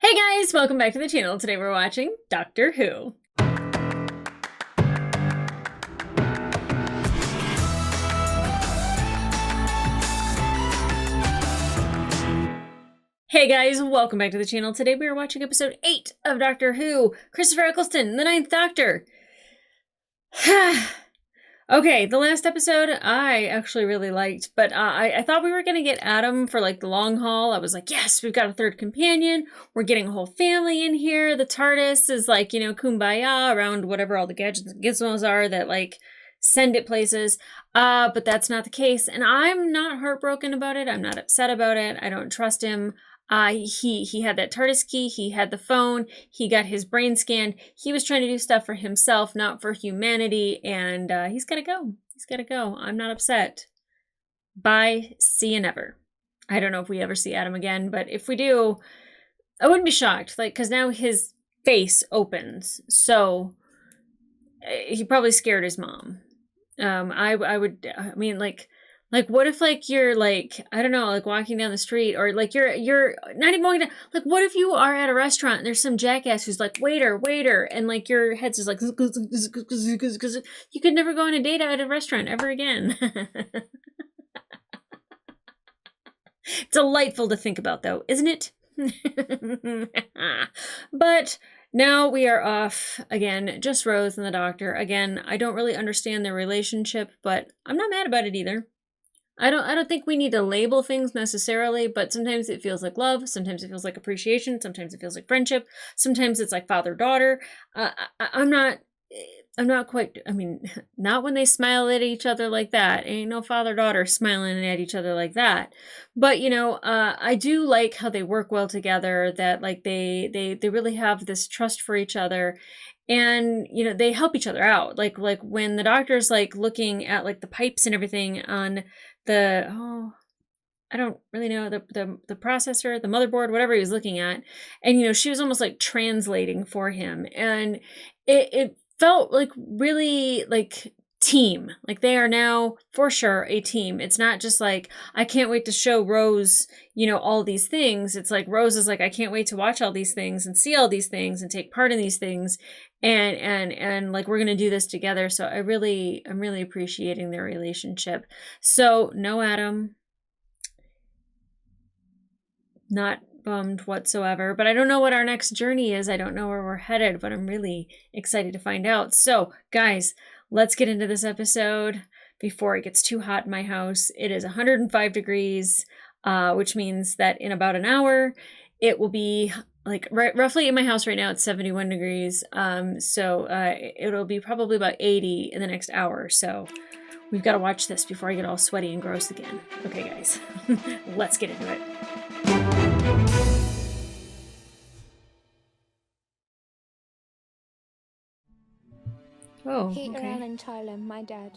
Hey guys, welcome back to the channel. Today we're watching Doctor Who. Hey guys, welcome back to the channel. Today we are watching episode 8 of Doctor Who, Christopher Eccleston, the Ninth Doctor. Okay, the last episode I actually really liked, but I thought we were going to get Adam for like the long haul. I was like, yes, we've got a third companion. We're getting a whole family in here. The TARDIS is like, kumbaya around whatever all the gadgets and gizmos are that like send it places. But that's not the case. And I'm not heartbroken about it. I'm not upset about it. I don't trust him. He had that TARDIS key, he had the phone, he got his brain scanned, he was trying to do stuff for himself, not for humanity, and he's gotta go. He's gotta go. I'm not upset. Bye. See you never. I don't know if we ever see Adam again, but if we do, I wouldn't be shocked, because now his face opens, so he probably scared his mom. What if you're I don't know, walking down the street, or you're not even going to, what if you are at a restaurant and there's some jackass who's like, waiter, and your head's just like, you could never go on a date at a restaurant ever again. Delightful to think about though, isn't it? But now we are off again, just Rose and the Doctor. Again, I don't really understand their relationship, but I'm not mad about it either. I don't think we need to label things necessarily, but sometimes it feels like love, sometimes it feels like appreciation, sometimes it feels like friendship, sometimes it's like father-daughter. I'm not quite, not when they smile at each other like that. Ain't no father-daughter smiling at each other like that. But, I do like how they work well together, that they really have this trust for each other. And, they help each other out. Like when the Doctor's looking at the pipes and everything on I don't really know, the processor, the motherboard, whatever he was looking at. And, she was almost translating for him. And it felt really team. They are now for sure a team. It's not just I can't wait to show Rose, all these things. It's Rose is I can't wait to watch all these things and see all these things and take part in these things. And we're going to do this together. So I'm really appreciating their relationship. So no Adam. Not bummed whatsoever, but I don't know what our next journey is. I don't know where we're headed, but I'm really excited to find out. So guys, let's get into this episode before it gets too hot in my house. It is 105 degrees, which means that in about an hour, it will be roughly in my house right now, it's 71 degrees. So it'll be probably about 80 in the next hour. So we've got to watch this before I get all sweaty and gross again. Okay, guys, let's get into it. Oh, Peter okay. Allen Tyler, my dad.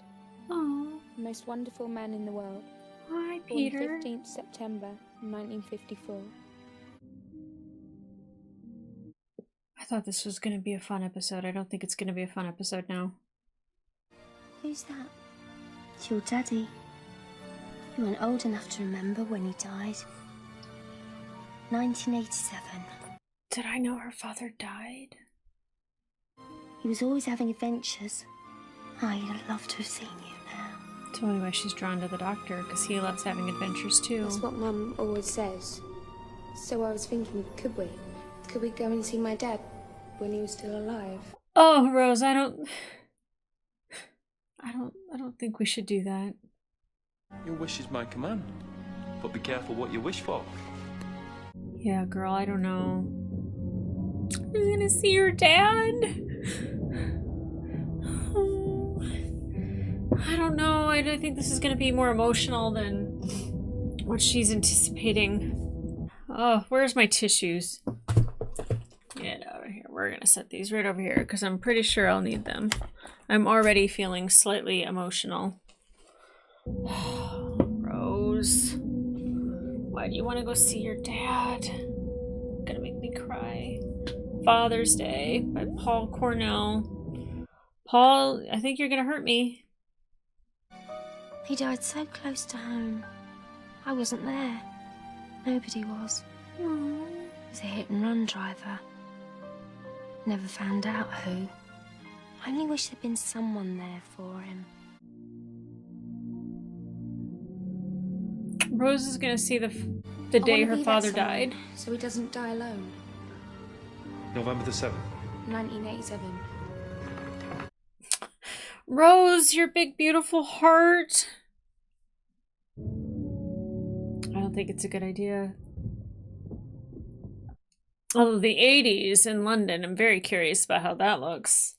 Oh, The most wonderful man in the world. hi, Born Peter. 15th September 1954. I thought this was going to be a fun episode. I don't think it's going to be a fun episode now. Who's that? It's your daddy. You weren't old enough to remember when he died. 1987. Did I know her father died? He was always having adventures. I'd love to have seen you now. That's only why she's drawn to the Doctor, because he loves having adventures too. That's what Mum always says. So I was thinking, could we? Could we go and see my dad when he was still alive? Oh, Rose, I don't think we should do that. Your wish is my command, but be careful what you wish for. Yeah, girl, I don't know. Who's gonna see your dad? I don't know. I think this is gonna be more emotional than what she's anticipating. Oh, where's my tissues? Get over here. We're gonna set these right over here because I'm pretty sure I'll need them. I'm already feeling slightly emotional. Rose, why do you want to go see your dad? Gonna make me cry. Father's Day by Paul Cornell. Paul, I think you're gonna hurt me. He died so close to home. I wasn't there. Nobody was. Aww. was a hit-and-run driver. Never found out who. I only wish there'd been someone there for him. Rose is gonna see the day her father died. So he doesn't die alone. November the 7th. 1987. Rose, your big beautiful heart. I don't think it's a good idea. Although the 80s in London, I'm very curious about how that looks.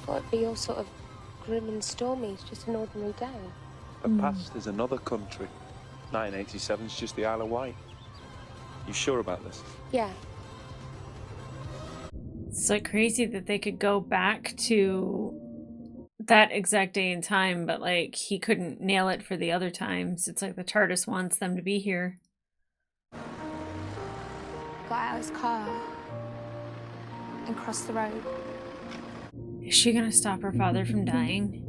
Thought it'd be all sort of grim and stormy. It's just an ordinary day. The past is another country. 1987 is just the Isle of Wight. You sure about this? Yeah. It's like crazy that they could go back to that exact day and time, but like he couldn't nail it for the other times. It's like the TARDIS wants them to be here. Got out of his car and crossed the road. Is she gonna stop her father from dying?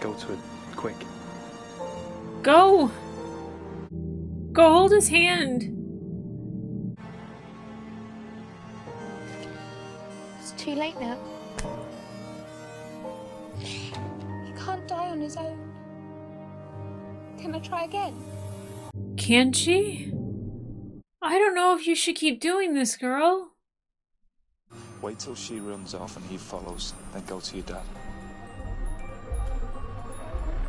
Go to it, quick. Go! Go hold his hand! It's too late now. He can't die on his own. Can I try again? Can she? I don't know if you should keep doing this, girl. Wait till she runs off and he follows, then go to your dad.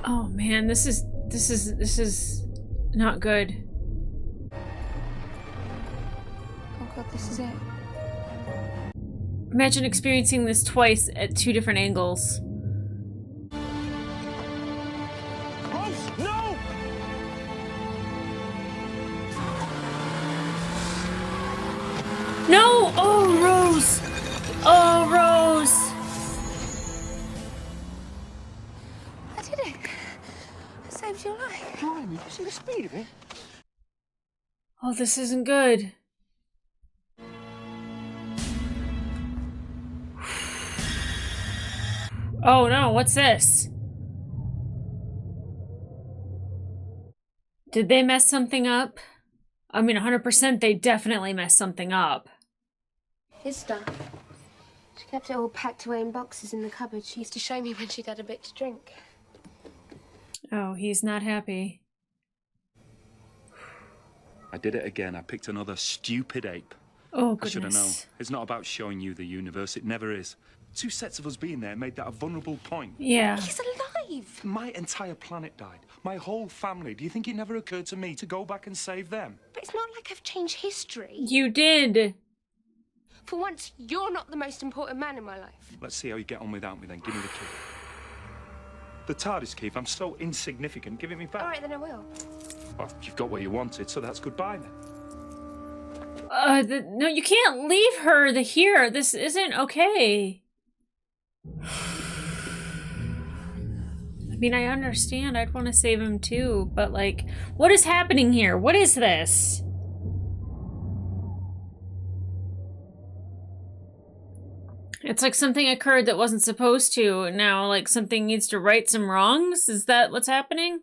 Oh man, this is not good. Oh god, this is it. Imagine experiencing this twice at two different angles. Rose, no! No! Oh, Rose! Oh, Rose! I did it. I saved your life. Blimey, you see the speed of it? Oh, this isn't good. Oh no, what's this? Did they mess something up? I mean, 100% they definitely messed something up. His stuff. She kept it all packed away in boxes in the cupboard. She used to show me when she'd had a bit to drink. Oh, he's not happy. I did it again. I picked another stupid ape. Oh, I should have known. goodness. It's not about showing you the universe. It never is. Two sets of us being there made that a vulnerable point. Yeah. He's alive! My entire planet died. My whole family. Do you think it never occurred to me to go back and save them? But it's not like I've changed history. You did. For once, you're not the most important man in my life. Let's see how you get on without me then. Give me the key. The TARDIS key. If I'm so insignificant, give it me back. All right, then I will. Well, you've got what you wanted, so that's goodbye then. No, you can't leave her here. This isn't okay. I mean, I understand. I'd want to save him too, but like, what is happening here? What is this? It's like something occurred that wasn't supposed to, and now like something needs to right some wrongs? Is that what's happening?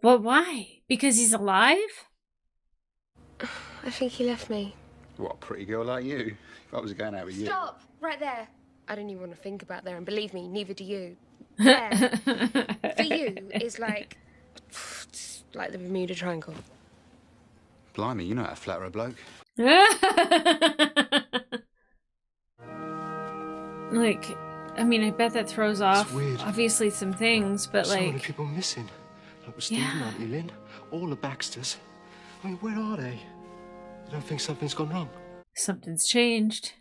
But why? Because he's alive? I think he left me. What, a pretty girl like you? If I was going out with you. Stop! Right there. I don't even want to think about there, and believe me, neither do you. There, for you, is like... it's like the Bermuda Triangle. Blimey, you know how to flatter a bloke. Like, I mean, I bet that throws off weird. obviously some things, but So many like, people missing. Like with Steve and Yeah. Auntie Lynn, all the Baxters. I mean, where are they? You don't think something's gone wrong? something's changed.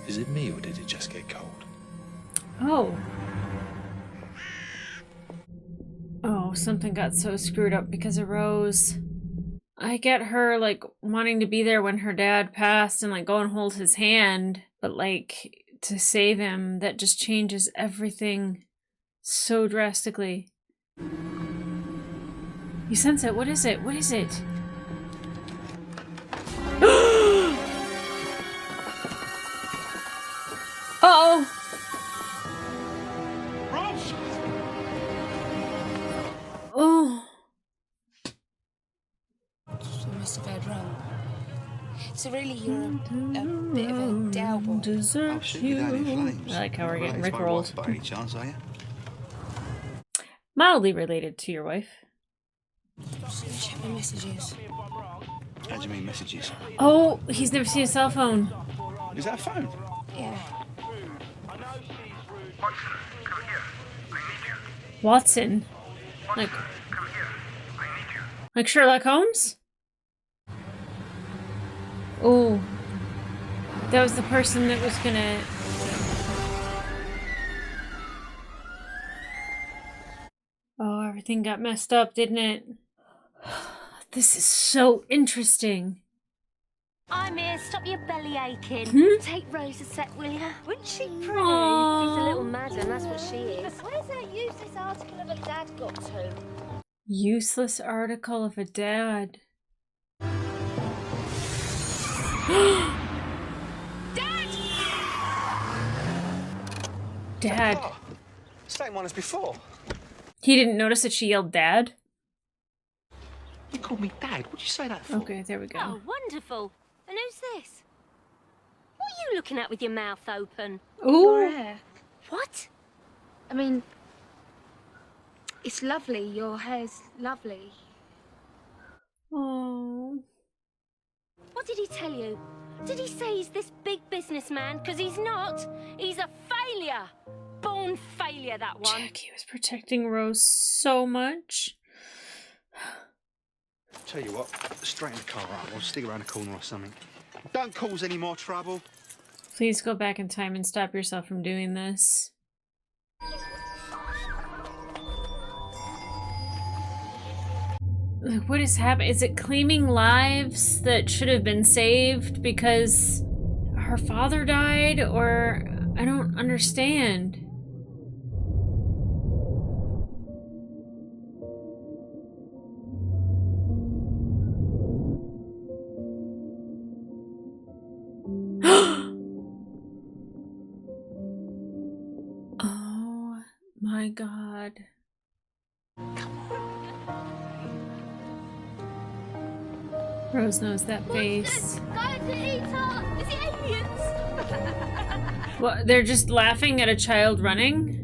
Is it me or did it just get cold? Oh. Oh, something got so screwed up because of Rose. I get her, like, wanting to be there when her dad passed and, like, go and hold his hand, but, like, to save him that just changes everything so drastically. You sense it. What is it? What is it? Uh-oh. Oh. She must have heard wrong. So really, you're a bit of a Dow boy. I'll shoot you down in flames. I like how we're getting Related to my rickrolled. wife by any chance, are you? Mildly related to your wife. Check my messages. How do you mean messages? Oh, he's never seen a cell phone. Is that a phone? Yeah. Watson. Like Sherlock Holmes? Oh. That was the person that was gonna... Oh, everything got messed up, didn't it? This is so interesting. I'm here, stop your belly aching. Take Rose a sec, will you? Wouldn't she pretty? Aww. She's a little madam, that's what she is. Where's that useless article of a dad got to? Useless article of a dad. Dad. Oh, same one as before. He didn't notice that she yelled dad? You called me Dad. What'd you say that for? Okay, there we go. Oh, wonderful. And who's this? What are you looking at with your mouth open? Your Ooh. hair. What? I mean, it's lovely. Your hair's lovely. Oh. What did he tell you? Did he say he's this big businessman? Because he's not. He's a failure. Born failure, that one. Jackie was protecting Rose so much. Tell you what, straighten the car out or stick around the corner or something. Don't cause any more trouble. Please go back in time and stop yourself from doing this. Like, what is happening? Is it claiming lives that should have been saved because her father died? Or I don't understand. Oh my God. Rose knows that face. Guys, the eater! Is it aliens? What? They're just laughing at a child running?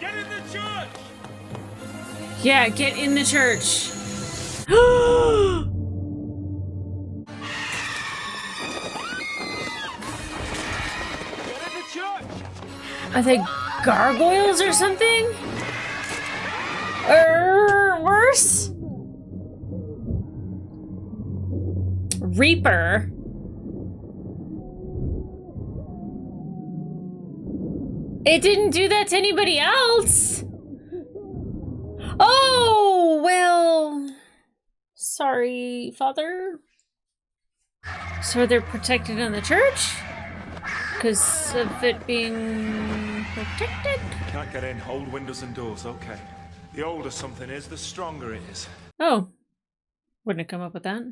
Get in the church! Yeah, get in the church. Get in the church! Are they gargoyles or something? Or worse? Reaper. It didn't do that to anybody else. Oh, well. Sorry, Father. So they're protected in the church? Because of it being protected? Can't get in. Hold windows and doors, okay. The older something is, the stronger it is. Oh. Wouldn't have come up with that.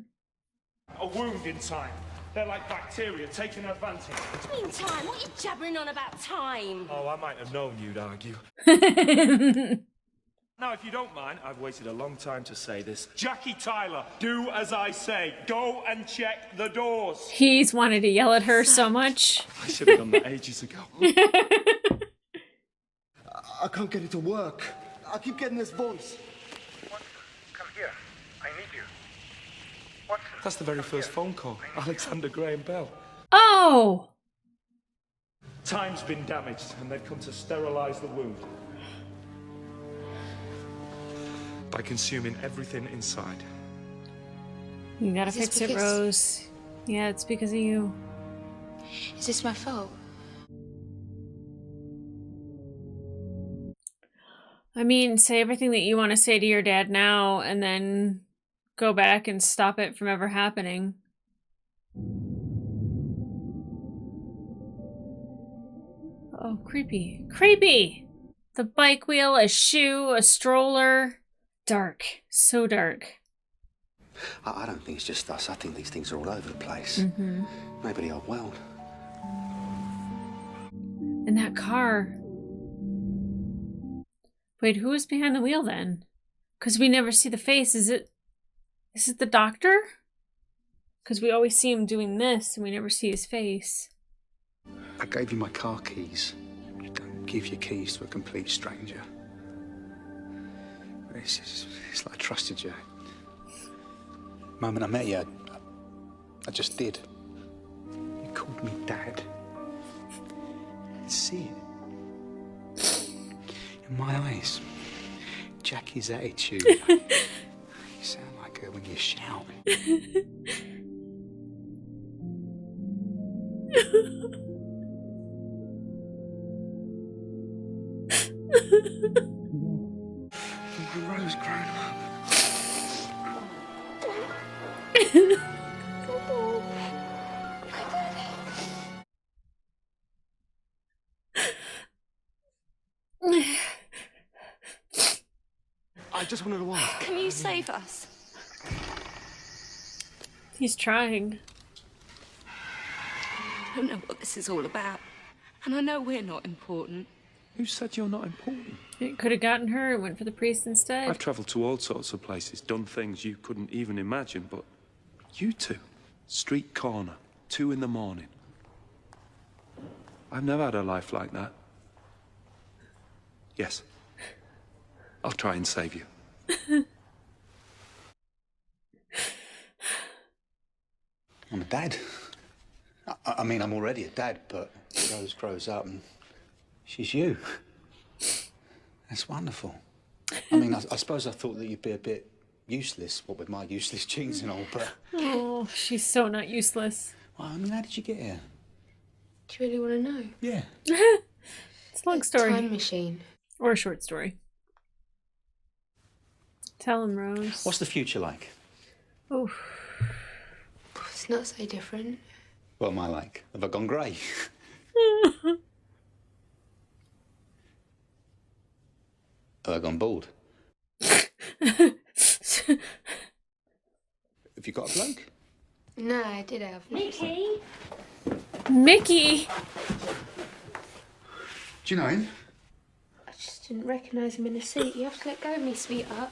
A wound in time. They're like bacteria taking advantage. Meantime, what are you jabbering on about time? Oh, I might have known you'd argue. Now, if you don't mind, I've waited a long time to say this. Jackie Tyler, do as I say. Go and check the doors. He's wanted to yell at her so much. I should have done that ages ago. I can't get it to work. I keep getting this voice. Come here. I need you. Watson. That's the very first phone call. Alexander Graham Bell. Oh! Time's been damaged, and they've come to sterilize the wound. By consuming everything inside. You gotta Is this fix it, because- Rose. Yeah, it's because of you. Is this my fault? I mean, say everything that you want to say to your dad now, and then go back and stop it from ever happening. Oh, creepy. Creepy! The bike wheel, a shoe, a stroller. Dark. So dark. I don't think it's just us. I think these things are all over the place. Mm-hmm. Maybe the old world. And that car. Wait, who is behind the wheel then? Because we never see the face. Is it the doctor? Because we always see him doing this and we never see his face. I gave you my car keys. You don't give your keys to a complete stranger. It's like I trusted you. The moment I met you, I just did. You called me Dad. I see it. In my eyes, Jackie's attitude. You sound like her when you shout. Rose grown up. I just wanted to ask. Can you save us? He's trying. I don't know what this is all about. And I know we're not important. Who said you're not important? It could have gotten her and went for the priest instead. I've travelled to all sorts of places, done things you couldn't even imagine, but you two, street corner, 2 in the morning. I've never had a life like that. Yes. I'll try and save you. I'm a dad. I mean, I'm already a dad, but Rose grows up and she's you. That's wonderful. I mean, I suppose I thought that you'd be a bit useless, what with my useless genes and all, but... Oh, she's so not useless. Well, I mean, how did you get here? Do you really want to know? Yeah. It's a long story. Time machine. Or a short story. Tell him, Rose. What's the future like? Oh. It's not so different. What am I like? Have I gone grey? Have I gone bald? Have you got a bloke? No, I did have. Mickey? Mickey! Do you know him? I just didn't recognise him in the seat. You have to let go of me, sweetheart.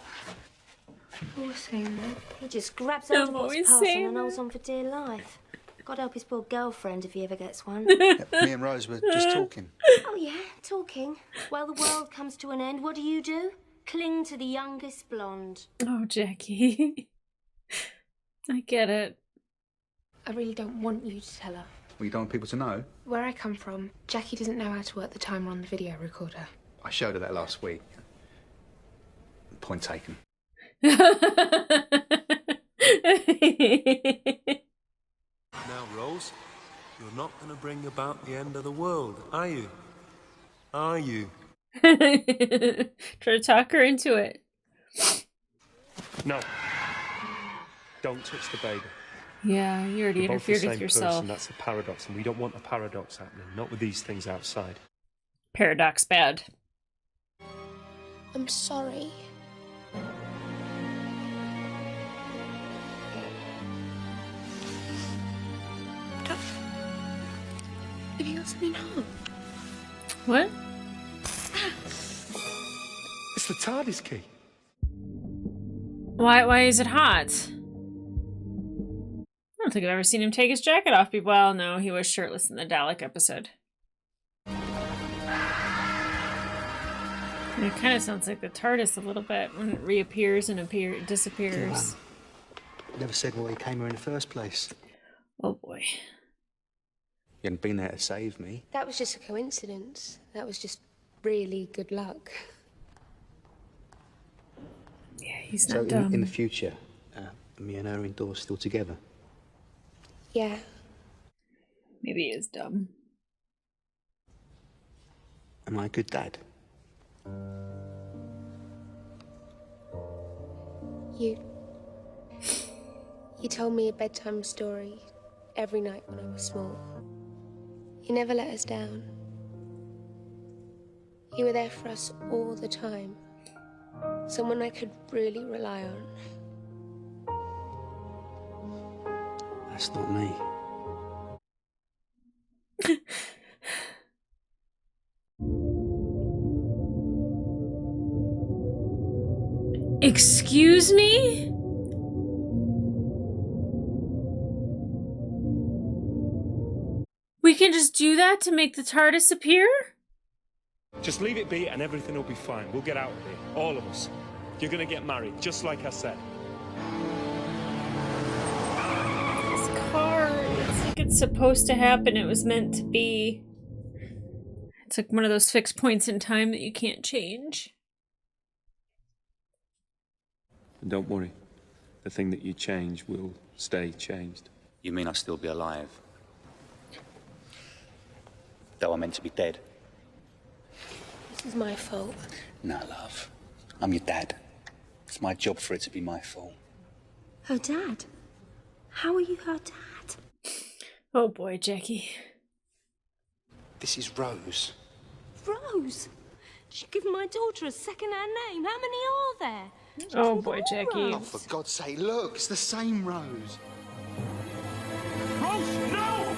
Poor Xander. He just grabs hold of what's always passing saying and holds that. on for dear life. God help his poor girlfriend if he ever gets one. Yeah, me and Rose were just talking. Oh, yeah, talking. Well, the world comes to an end. What do? Cling to the youngest blonde. Oh, Jackie. I get it. I really don't want you to tell her. Well, you don't want people to know? Where I come from, Jackie doesn't know how to work the timer on the video recorder. I showed her that last week. Point taken. Now, Rose, you're not going to bring about the end of the world, are you? Are you? Try to talk her into it. No. Don't touch the baby. Yeah, you already We're both the interfered same with yourself. person. That's a paradox, and we don't want a paradox happening. Not with these things outside. Paradox bad. I'm sorry. Have you got something hot? What? It's the TARDIS key. Why is it hot? I don't think I've ever seen him take his jacket off. Well, no, he was shirtless in the Dalek episode. And it kind of sounds like the TARDIS a little bit when it reappears and disappears. Never said why he came here in the first place. Oh boy. You hadn't been there to save me. That was just a coincidence. That was just really good luck. Yeah, he's So not dumb. in the future, me and her indoors still together. Yeah. Maybe he is dumb. Am I a good dad? You He told me a bedtime story every night when I was small. He never let us down. You were there for us all the time. Someone I could really rely on. That's not me. Excuse me? We can just do that to make the TARDIS appear? Just leave it be and everything will be fine. We'll get out of here. All of us. You're gonna get married, just like I said. This car, it's like it's supposed to happen. It was meant to be. It's like one of those fixed points in time that you can't change. And don't worry. The thing that you change will stay changed. You mean I'll still be alive? Though I'm meant to be dead? This is my fault. No, love. I'm your dad. It's my job for it to be my fault. Her dad? How are you her dad? Oh boy, Jackie. This is Rose. Rose? She gave my daughter a second-hand name. How many are there? Oh boy, Jackie. Oh, for God's sake, look, it's the same Rose. Rose, no!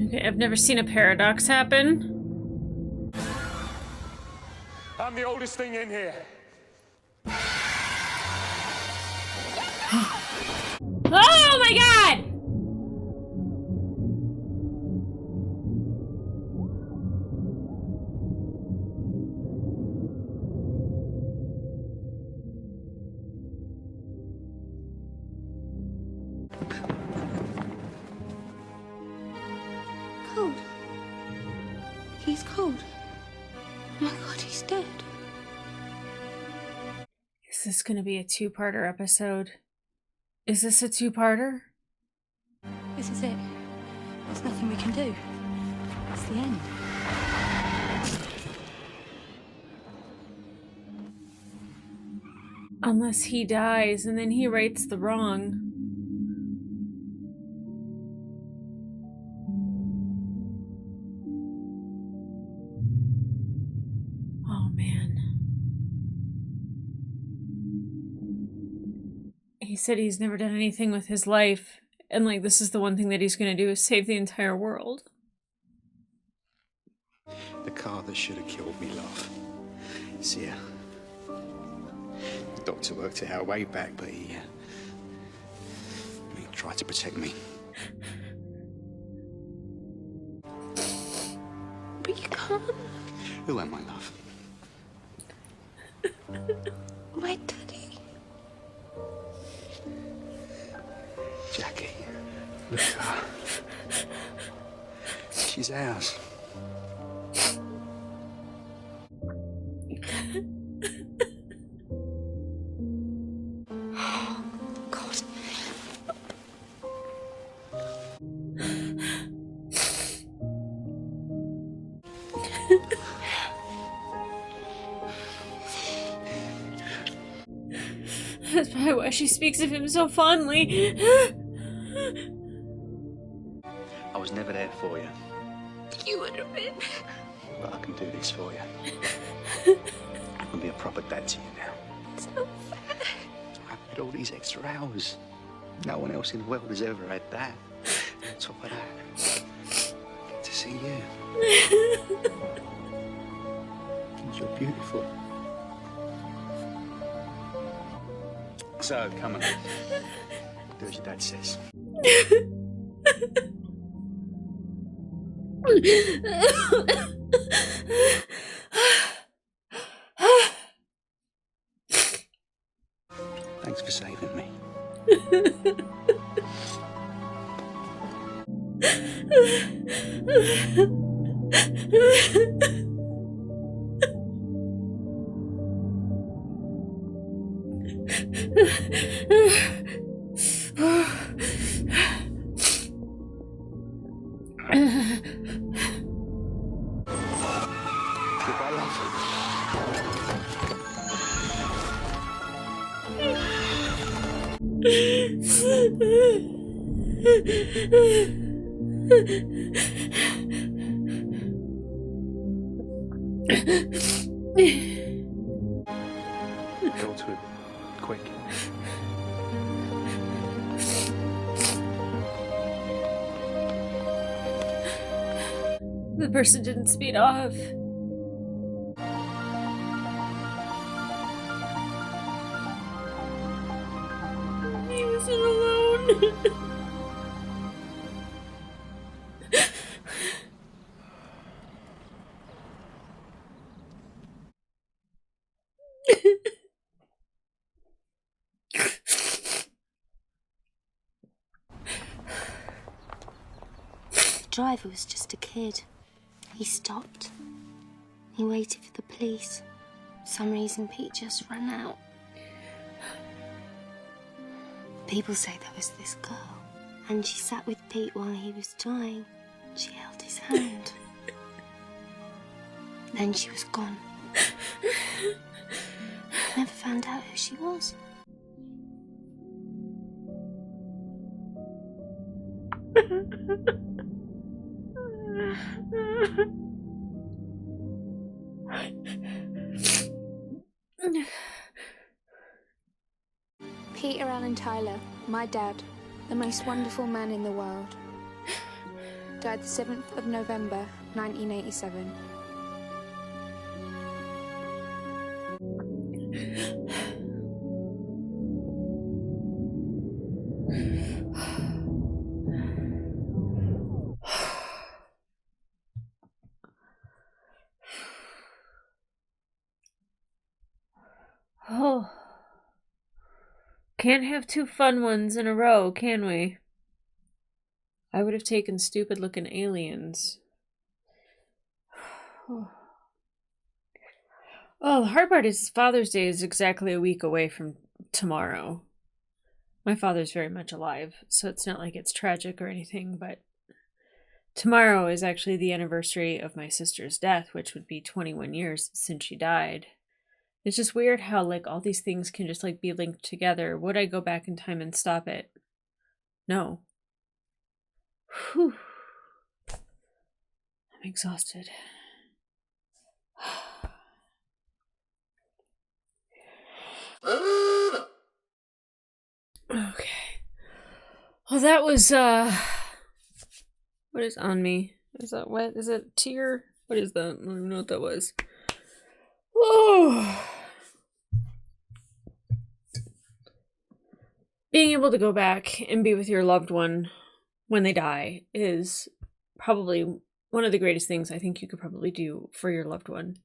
Okay, I've never seen a paradox happen. I'm the oldest thing in here. Oh my god! Cold. He's cold. Oh my god, he's dead. Is this gonna be a two-parter episode? Is this a two-parter? This is it. There's nothing we can do. It's the end. Unless he dies and then he rights the wrong. Oh man. He said he's never done anything with his life, and like this is the one thing that he's gonna do is save the entire world. The car that should have killed me, love. It's here. The doctor worked it out way back, but he tried to protect me. But you can't. Who am I, love? My daddy. Jackie. Look at her. She's ours. God. That's probably why she speaks of him so fondly. I was never there for you, You would have been. but I can do this for you. I can be a proper dad to you now. It's not fair. I've had all these extra hours. No one else in the world has ever had that. On top of that, I get to see you. And you're beautiful. So, come on. Do as your dad says. Thanks for saving me. Go to it. Quick. The person didn't speed off. He wasn't alone. The driver was just a kid. He stopped. He waited for the police. For some reason, Pete just ran out. People say there was this girl, and she sat with Pete while he was dying. She held his hand. Then she was gone. Never found out who she was. Peter Allen Tyler, my dad, the most wonderful man in the world, died the 7th of November, 1987. Oh. Can't have two fun ones in a row, can we? I would have taken stupid looking aliens. Oh, the hard part is Father's Day is exactly a week away from tomorrow. My father's very much alive, so it's not like it's tragic or anything, but tomorrow is actually the anniversary of my sister's death, which would be 21 years since she died. It's just weird how, like, all these things can just, like, be linked together. Would I go back in time and stop it? No. Whew. I'm exhausted. Okay. Well, that was, what is on me? Is that wet? Is it tear? What is that? I don't even know what that was. Oh. Being able to go back and be with your loved one when they die is probably one of the greatest things I think you could probably do for your loved one.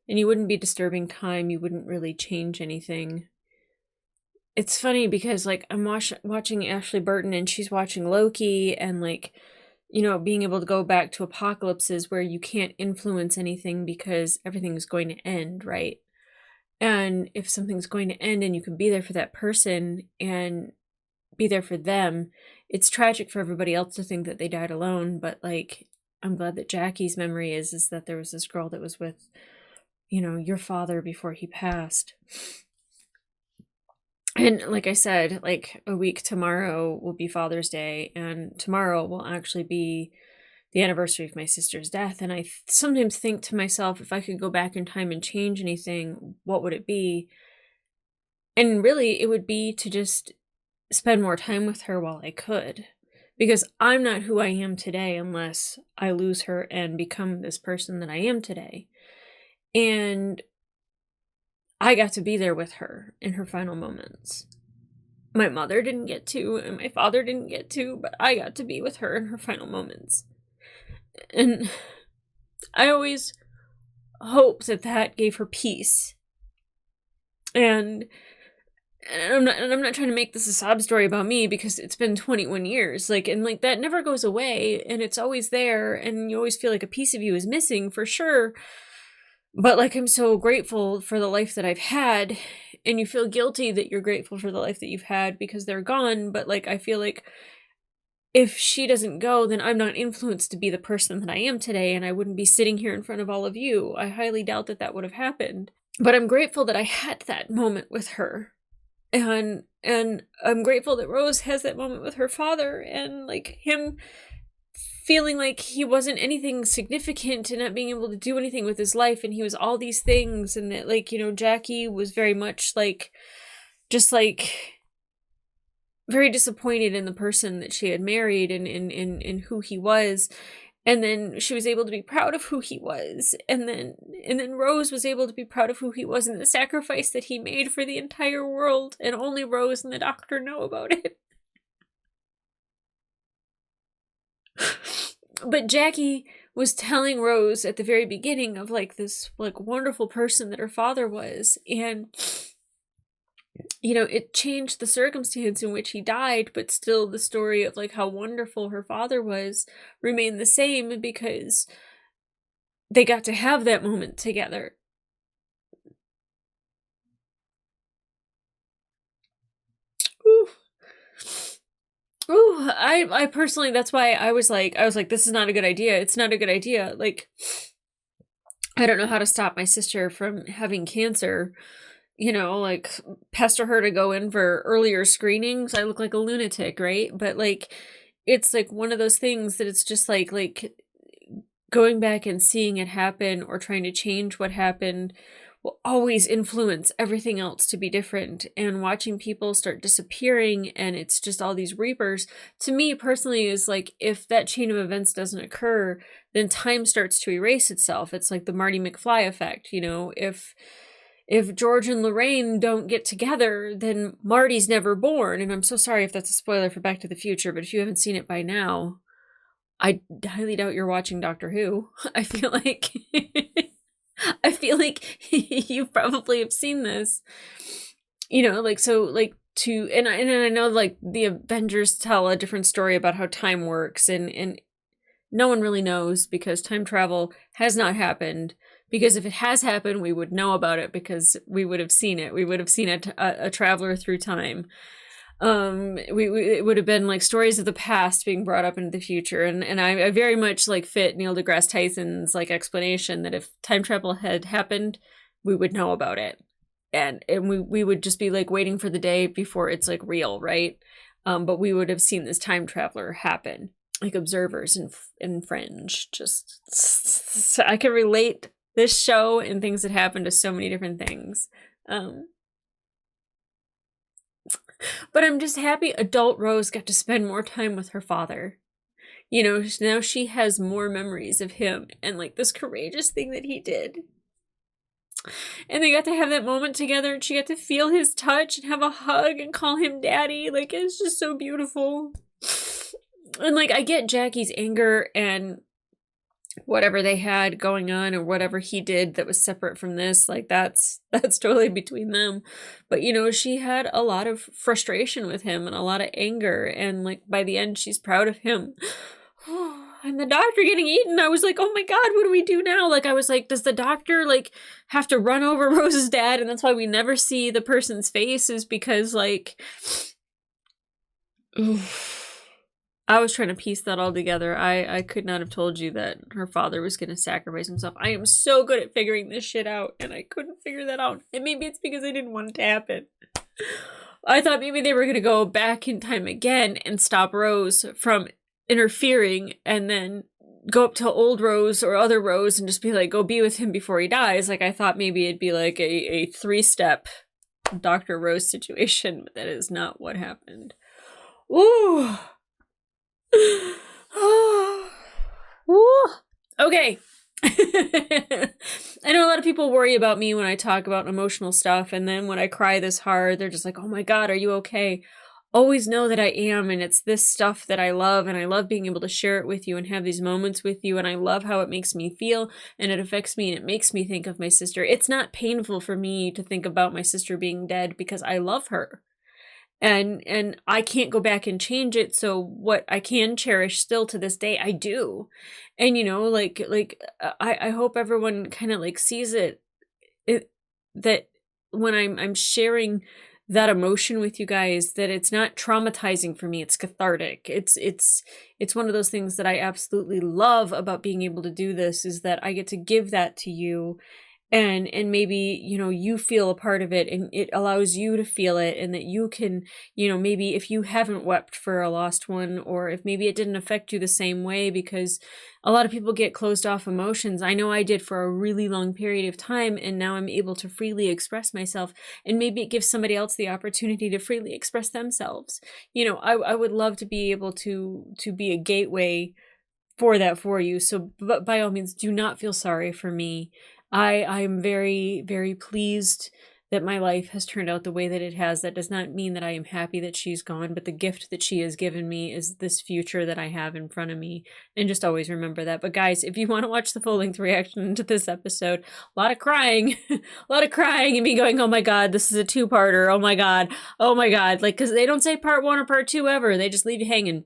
And you wouldn't be disturbing time. You wouldn't really change anything. It's funny because, like, I'm watching Ashley Burton and she's watching Loki, and, like, you know, being able to go back to apocalypses where you can't influence anything because everything's going to end, right? And if something's going to end and you can be there for that person and be there for them, it's tragic for everybody else to think that they died alone. But, like, I'm glad that Jackie's memory is that there was this girl that was with, you know, your father before he passed. And like I said, like, a week tomorrow will be Father's Day, and tomorrow will actually be the anniversary of my sister's death. And I sometimes think to myself, if I could go back in time and change anything, what would it be? And really, it would be to just spend more time with her while I could. Because I'm not who I am today unless I lose her and become this person that I am today. And I got to be there with her in her final moments. My mother didn't get to, and my father didn't get to, but I got to be with her in her final moments. And I always hope that that gave her peace. And I'm not trying to make this a sob story about me, because it's been 21 years. Like, and like, that never goes away, and it's always there, and you always feel like a piece of you is missing for sure. But, like, I'm so grateful for the life that I've had, and you feel guilty that you're grateful for the life that you've had because they're gone. But, like, I feel like if she doesn't go, then I'm not influenced to be the person that I am today, and I wouldn't be sitting here in front of all of you. I highly doubt that that would have happened. But I'm grateful that I had that moment with her. and I'm grateful that Rose has that moment with her father, and like him feeling like he wasn't anything significant and not being able to do anything with his life, and he was all these things, and that, like, you know, Jackie was very much like, just like very disappointed in the person that she had married, and in who he was. And then she was able to be proud of who he was, and then Rose was able to be proud of who he was and the sacrifice that he made for the entire world, and only Rose and the doctor know about it. But Jackie was telling Rose at the very beginning of like this like wonderful person that her father was, and you know, it changed the circumstance in which he died, but still the story of like how wonderful her father was remained the same, because they got to have that moment together. Ooh. Ooh, I personally, that's why I was like, this is not a good idea. It's not a good idea. Like, I don't know how to stop my sister from having cancer. You know, like, pester her to go in for earlier screenings. I look like a lunatic, right? But like, it's like one of those things that it's just like going back and seeing it happen or trying to change what happened will always influence everything else to be different. And watching people start disappearing, and it's just all these reapers, to me personally, is like, if that chain of events doesn't occur, then time starts to erase itself. It's like the Marty McFly effect, you know. If George and Lorraine don't get together, then Marty's never born. And I'm so sorry if that's a spoiler for Back to the Future, but if you haven't seen it by now, I highly doubt you're watching Doctor Who. I feel like you probably have seen this. You know, like, so like and I know like the Avengers tell a different story about how time works, and no one really knows, because time travel has not happened. Because if it has happened, we would know about it, because we would have seen it. We would have seen a traveler through time. It would have been like stories of the past being brought up into the future. And I very much like fit Neil deGrasse Tyson's like explanation that if time travel had happened, we would know about it. And we would just be like waiting for the day before it's like real, right? But we would have seen this time traveler happen, like observers in Fringe. Just, I can relate this show and things that happen to so many different things. But I'm just happy adult Rose got to spend more time with her father. You know, now she has more memories of him and like this courageous thing that he did. And they got to have that moment together, and she got to feel his touch and have a hug and call him daddy. Like, it's just so beautiful. And like, I get Jackie's anger and whatever they had going on, or whatever he did that was separate from this, like that's totally between them. But you know, she had a lot of frustration with him and a lot of anger, and like by the end she's proud of him. And the doctor getting eaten, I was like, oh my god, what do we do now? Like, I was like, does the doctor like have to run over Rose's dad, and that's why we never see the person's face, is because like I was trying to piece that all together. I could not have told you that her father was going to sacrifice himself. I am so good at figuring this shit out, and I couldn't figure that out. And maybe it's because I didn't want it to happen. I thought maybe they were going to go back in time again and stop Rose from interfering, and then go up to old Rose or other Rose and just be like, go be with him before he dies. Like, I thought maybe it'd be like a 3-step Dr. Rose situation, but that is not what happened. Ooh. Okay. I know a lot of people worry about me when I talk about emotional stuff, and then when I cry this hard, they're just like, oh my god, are you okay? Always know that I am, and it's this stuff that I love, and I love being able to share it with you and have these moments with you, and I love how it makes me feel, and it affects me, and it makes me think of my sister. It's not painful for me to think about my sister being dead, because I love her. And I can't go back and change it, so what I can cherish still to this day, I do. And you know, like I hope everyone kind of like sees it that when I'm sharing that emotion with you guys, that it's not traumatizing for me, it's cathartic. It's one of those things that I absolutely love about being able to do this, is that I get to give that to you, and maybe, you know, you feel a part of it and it allows you to feel it, and that you can, you know, maybe if you haven't wept for a lost one, or if maybe it didn't affect you the same way, because a lot of people get closed off emotions. I know I did for a really long period of time, and now I'm able to freely express myself, and maybe it gives somebody else the opportunity to freely express themselves. You know, I would love to be able to be a gateway for that for you. So but by all means, do not feel sorry for me. I'm very, very pleased that my life has turned out the way that it has. That does not mean that I am happy that she's gone, but the gift that she has given me is this future that I have in front of me. And just always remember that. But guys, if you want to watch the full-length reaction to this episode, a lot of crying, a lot of crying and me going, oh my God, this is a two-parter. Oh my God. Oh my God. Like, because they don't say part 1 or part 2 ever. They just leave you hanging.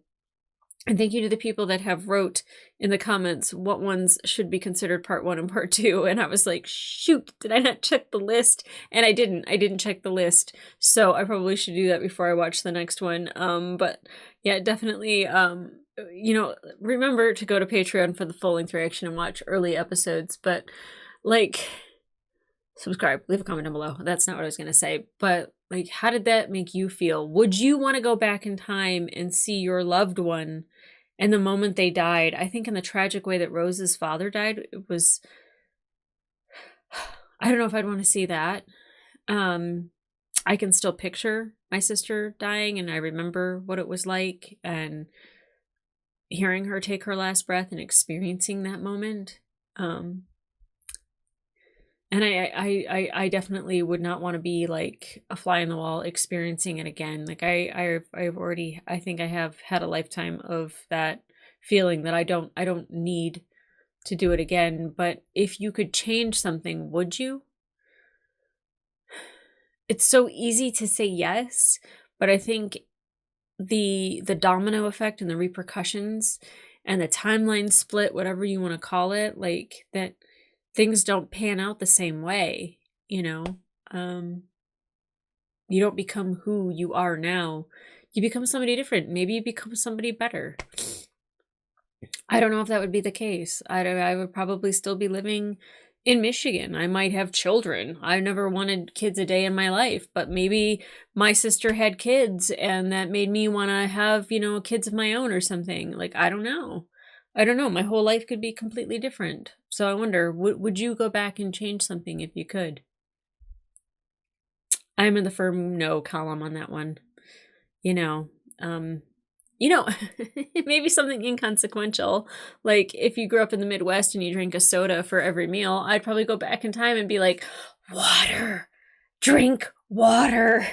And thank you to the people that have wrote in the comments what ones should be considered part 1 and part 2. And I was like, shoot, did I not check the list? And I didn't check the list. So I probably should do that before I watch the next one. But yeah, definitely, you know, remember to go to Patreon for the full-length reaction and watch early episodes. But like, subscribe, leave a comment down below. That's not what I was going to say. But like, how did that make you feel? Would you want to go back in time and see your loved one and the moment they died? I think in the tragic way that Rose's father died, it was, I don't know if I'd want to see that. I can still picture my sister dying, and I remember what it was like, and hearing her take her last breath and experiencing that moment. And I definitely would not want to be like a fly on the wall experiencing it again. Like I've already, I think I have had a lifetime of that feeling that I don't need to do it again. But if you could change something, would you? It's so easy to say yes, but I think the domino effect and the repercussions and the timeline split, whatever you want to call it, like that, things don't pan out the same way, you know. You don't become who you are now. You become somebody different. Maybe you become somebody better. I don't know if that would be the case. I would probably still be living in Michigan. I might have children. I never wanted kids a day in my life, but maybe my sister had kids and that made me want to have, you know, kids of my own or something. Like, I don't know. My whole life could be completely different. So I wonder, would you go back and change something if you could? I'm in the firm no column on that one. You know, maybe something inconsequential. Like if you grew up in the Midwest and you drink a soda for every meal, I'd probably go back in time and be like, water, drink water.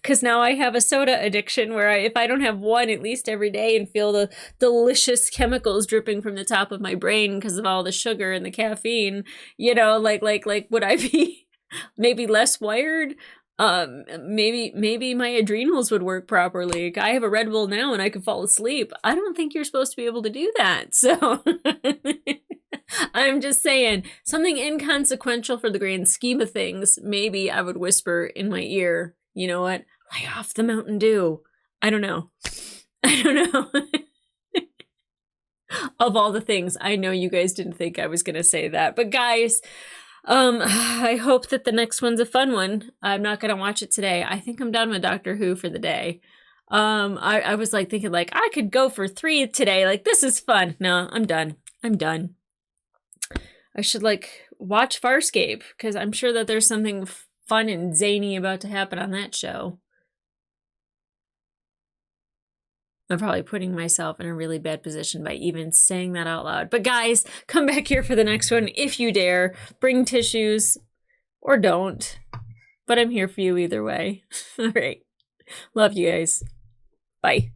Because now I have a soda addiction where if I don't have one at least every day and feel the delicious chemicals dripping from the top of my brain because of all the sugar and the caffeine, you know, like would I be maybe less wired? Maybe my adrenals would work properly. I have a Red Bull now and I can fall asleep. I don't think you're supposed to be able to do that. So I'm just saying, something inconsequential for the grand scheme of things. Maybe I would whisper in my ear, you know what? Lay off the Mountain Dew. I don't know. Of all the things, I know you guys didn't think I was going to say that. But guys, I hope that the next one's a fun one. I'm not going to watch it today. I think I'm done with Doctor Who for the day. I was like thinking like I could go for 3 today. Like, this is fun. No, I'm done. I should like watch Farscape because I'm sure that there's something fun and zany about to happen on that show. I'm probably putting myself in a really bad position by even saying that out loud. But guys, come back here for the next one if you dare. Bring tissues or don't. But I'm here for you either way. All right. Love you guys. Bye.